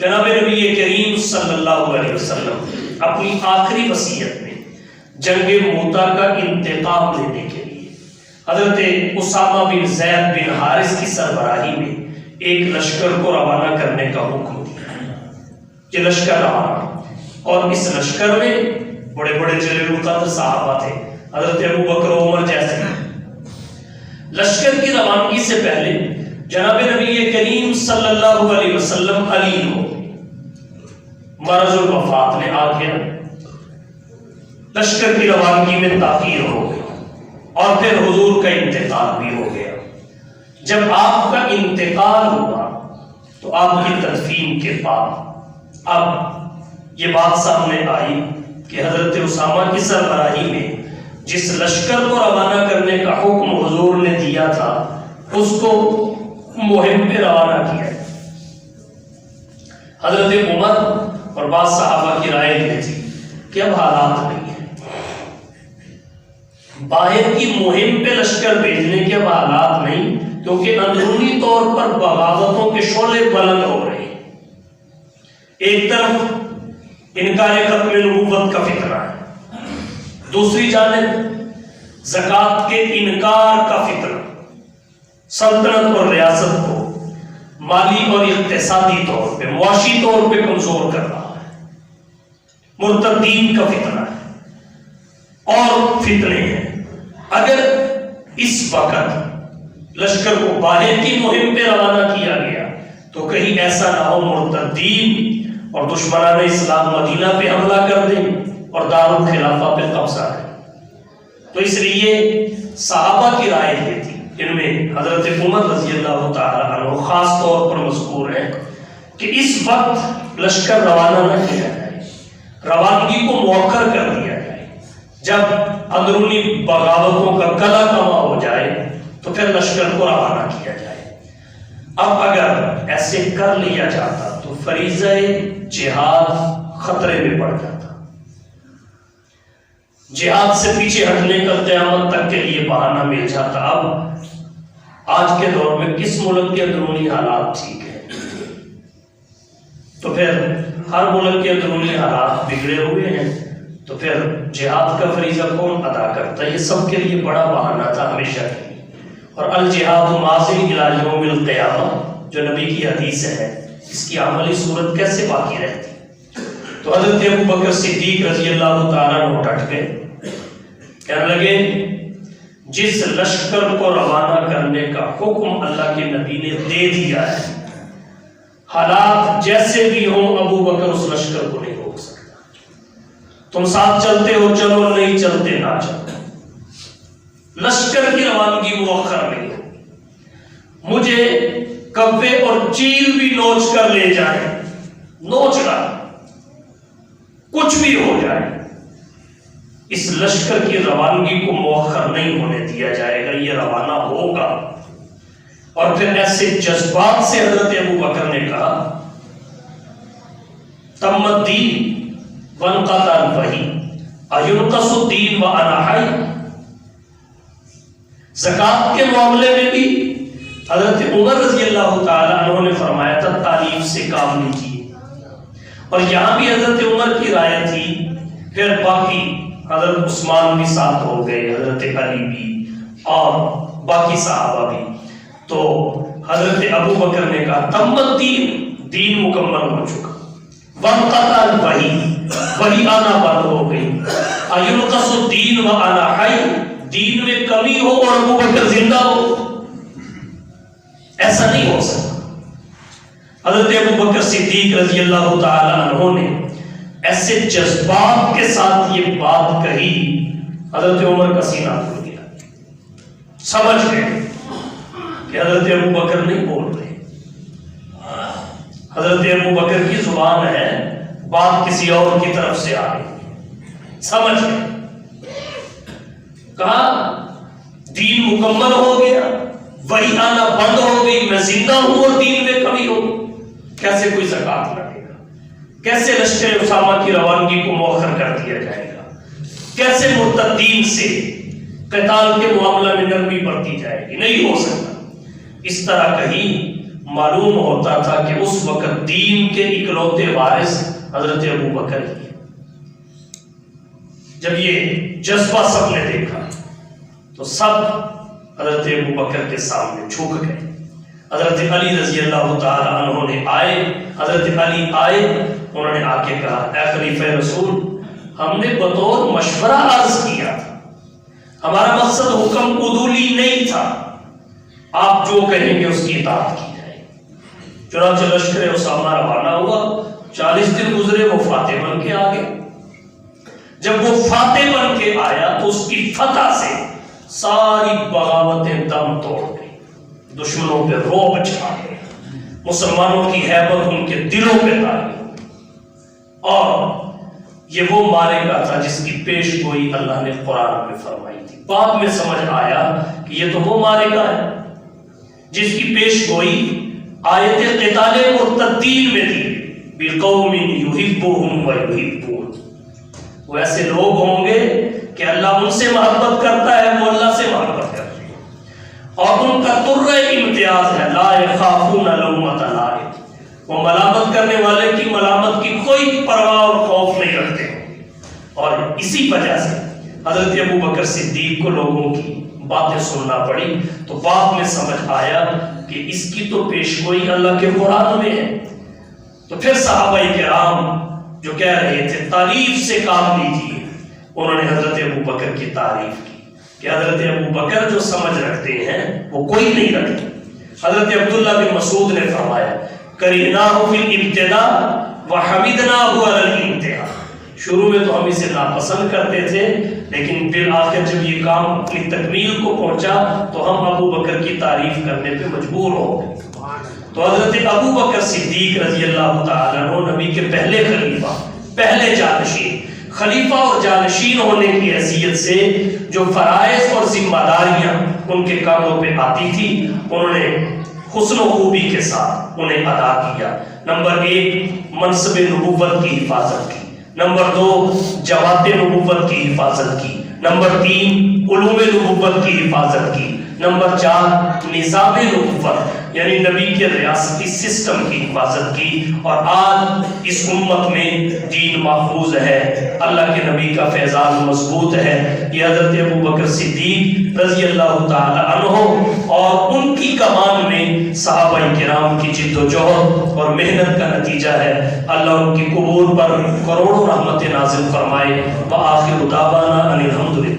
جناب نبی کریم صلی اللہ علیہ وسلم اپنی آخری وصیت میں جنگ موتا کا انتقام لینے کے لیے حضرت اسامہ بن زید بن حارث کی سربراہی میں ایک لشکر کو روانہ کرنے کا حکم دیا۔ یہ لشکر روانہ، اور اس لشکر میں بڑے بڑے جلیل القدر صحابہ تھے، حضرت ابو بکر و عمر جیسے۔ لشکر کی روانگی سے پہلے جناب نبی کریم صلی اللہ علیہ وسلم علی ہو مرض الوفات نے آ گیا، لشکر کی روانگی میں تاخیر ہو گئی، اور پھر حضور کا انتقال بھی ہو گیا۔ جب آپ کا انتقال ہوا تو آپ کی تدفین کے بعد اب یہ بات سامنے آئی کہ حضرت اسامہ کی سربراہی میں جس لشکر کو روانہ کرنے کا حکم حضور نے دیا تھا اس کو مہم پہ روانہ کیا۔ حضرت عمر اور بعض صحابہ کی رائے یہ تھی کہ اب حالات نہیں ہیں، باہر کی مہم پہ لشکر بھیجنے کے اب حالات نہیں، کیونکہ اندرونی طور پر بغاوتوں کے شعلے بلند ہو رہے ہیں۔ ایک طرف انکار ختم نبوت کا فتنہ ہے، دوسری جانب زکوٰۃ کے انکار کا فتنہ سلطنت اور ریاست کو مالی اور اقتصادی طور پہ، معاشی طور پہ کمزور کر رہا ہے۔ مرتدین کا فتنہ ہے اور فتنے ہیں۔ اگر اس وقت لشکر کو باہر کی مہم پہ روانہ کیا گیا تو کہیں ایسا نہ ہو مرتدین اور دشمنان اسلام مدینہ پہ حملہ کر دیں اور دارالخلافہ پہ قبضہ کریں۔ تو اس لیے صحابہ کی رائے یہ تھی، ان میں حضرت عمر رضی اللہ تعالیٰ عنہ خاص طور پر مذکور ہے، کہ اس وقت لشکر روانہ نہ کیا جائے، روانگی کو مؤخر کر دیا جائے۔ جب اندرونی بغاوتوں کا گلا کما ہو جائے تو پھر لشکر کو روانہ کیا جائے۔ اب اگر ایسے کر لیا جاتا تو فریضہ جہاد خطرے میں پڑ جاتا، جہاد سے پیچھے ہٹنے کا قیامت تک کے لیے بہانہ مل جاتا۔ اب آج کے دور میں کس ملک کے اندرونی حالات ٹھیک ہیں؟ تو پھر ہر ملک کے اندرونی حالات بگڑے ہوئے ہیں، تو پھر جہاد کا فریضہ کون ادا کرتا ہے؟ یہ سب کے لیے بڑا بہانہ تھا ہمیشہ کے لیے۔ اور الجہاد ماضی الی یوم القیامہ جو نبی کی حدیث ہے، اس کی عملی صورت کیسے باقی رہتی؟ تو حضرت ابو بکر صدیق رضی اللہ تعالیٰ عنہ ڈٹ گئے، کہنے لگے جس لشکر کو روانہ کرنے کا حکم اللہ کے نبی نے دے دیا ہے، حالات جیسے بھی ہوں ابو بکر اس لشکر کو نہیں روک سکتا۔ تم ساتھ چلتے ہو چلو، نہیں چلتے نہ چلو، لشکر کی روانگی مؤخر نہیں ہو۔ مجھے کبے اور چیل بھی نوچ کر لے جائیں، نوچ کر کچھ بھی ہو جائے، اس لشکر کی روانگی کو مؤخر نہیں ہونے دیا جائے گا، یہ روانہ ہوگا۔ اور پھر ایسے جذبات سے حضرت ابو بکر نے کہا تم الدین وانقطع الوحی اینقص الدین وانا حی۔ زکوٰۃ کے معاملے میں بھی حضرت عمر رضی اللہ تعالیٰ عنہ نے فرمایا تھا تعریف سے کام نہیں کیے، اور یہاں بھی حضرت عمر کی رائے تھی۔ پھر باقی حضرت عثمان بھی ساتھ ہو گئے، حضرت علی بھی اور باقی صحابہ بھی۔ تو حضرت ابو بکر نے کہا تم الدین، دین مکمل ہو چکا، وانقطع الوحی، وحی آنا بند ہو گئی، اینقص الدین وانا حی، دین میں کمی ہو اور ابو بکر زندہ ہو، ایسا نہیں ہو سکتا۔ حضرت ابو بکر صدیق رضی اللہ تعالیٰ عنہ نے ایسے جذبات کے ساتھ یہ بات کہی، حضرت عمر کا سینہ کھل گیا، سمجھ گئے کہ حضرت ابو بکر نہیں بول رہے، حضرت ابو بکر کی زبان ہے، بات کسی اور کی طرف سے آ رہی، سمجھ گئے۔ کہا دین مکمل ہو گیا، وہی آنا بند ہو گئی، میں زندہ ہوں اور دین میں کمی ہو، کیسے کوئی زکوٰۃ لگے گا؟ کیسے لشکر اسامہ کی روانگی کو مؤخر کر دیا جائے گا؟ کیسے مرتدین سے قتال کے معاملہ میں نرمی برتی جائے گی؟ نہیں ہو سکتا۔ اس طرح کہیں معلوم ہوتا تھا کہ اس وقت دین کے اکلوتے وارث حضرت ابو بکر ہی ہیں۔ جب یہ جذبہ سب نے دیکھا تو سب حضرت ابو بکر کے سامنے جھک گئے۔ حضرت علی رضی اللہ تعالی عنہ نے حضرت علی آئے، انہوں نے آ کے کہا اے خلیفہ رسول، ہم نے بطور مشورہ عرض کیا تھا، ہمارا مقصد حکم عدولی نہیں تھا، آپ جو کہیں گے اس کی اطاعت کی جائے۔ چنانچہ لشکر اسامہ روانہ ہوا، 40 دن گزرے، وہ فاتح بن کے آ گئے۔ جب وہ فاتح بن کے آیا تو اس کی فتح سے ساری بغاوتیں دم توڑ گئی، دشمنوں پہ رعب چھا گیا، مسلمانوں کی ہیبت ان کے دلوں پہ تاری۔ اور یہ وہ معرکہ تھا جس کی پیش گوئی اللہ نے قرآن میں فرمائی تھی۔ بعد میں سمجھ آیا کہ یہ تو وہ معرکہ ہے جس کی پیش گوئی آیت قتال مرتدین میں تھی، بِقَوْمٍ يُحِبُّهُمْ وَيُحِبُّونَ۔ وہ ایسے لوگ ہوں گے کہ اللہ ان سے محبت کرتا ہے، وہ اللہ سے محبت کرتے ہیں، اور ان کا ترہ امتیاز ہے، لا يخافون لومۃ لائم، وہ ملامت کرنے والے کی ملامت کی کوئی پرواہ اور خوف نہیں رکھتے۔ اور اسی وجہ سے حضرت ابو بکر صدیق کو لوگوں کی باتیں سننا پڑی، تو بعد میں سمجھ آیا کہ اس کی تو پیشگوئی اللہ کے قرآن میں ہے۔ تو پھر صحابہ کرام جو کہہ رہے تھے تعریف سے کام لیجیے، انہوں نے حضرت ابو بکر کی تعریف کی کہ حضرت ابو بکر جو سمجھ رکھتے ہیں وہ کوئی نہیں رکھتے۔ حضرت عبداللہ بن مسعود نے فرمایا کرہناہ فی الابتداء وحمدناہ علی الانتہاء، شروع میں تو ہم اسے ناپسند کرتے تھے، لیکن پھر آخر جب یہ کام اپنی تکمیل کو پہنچا تو ہم ابو بکر کی تعریف کرنے پہ مجبور ہو گئے۔ تو حضرت ابو بکر صدیق رضی اللہ تعالیٰ عنہ نبی کے پہلے خلیفہ، پہلے جانشین، خلیفہ اور جانشین ہونے کی حیثیت سے جو فرائض اور ذمہ داریاں ان کے کاموں پہ آتی تھی، انہوں نے حسن و خوبی کے ساتھ انہیں ادا کیا۔ نمبر 1 منصب نبوت کی حفاظت کی، نمبر 2 جوات نبوت کی حفاظت کی، نمبر 3 علوم نبوت کی حفاظت کی، نمبر 4 نظام نبوت یعنی نبی کے ریاستی سسٹم کی حفاظت کی۔ اور آج اس امت میں دین محفوظ ہے، اللہ کے نبی کا فیضان مضبوط ہے۔ یہ حضرت ابو بکر صدیق رضی اللہ تعالی عنہ اور ان کی کمان میں صحابہ کرام کی جد و جہد اور محنت کا نتیجہ ہے۔ اللہ ان کی قبور پر کروڑوں رحمت نازل فرمائے۔ وآخر دعوانا ان الحمدللہ۔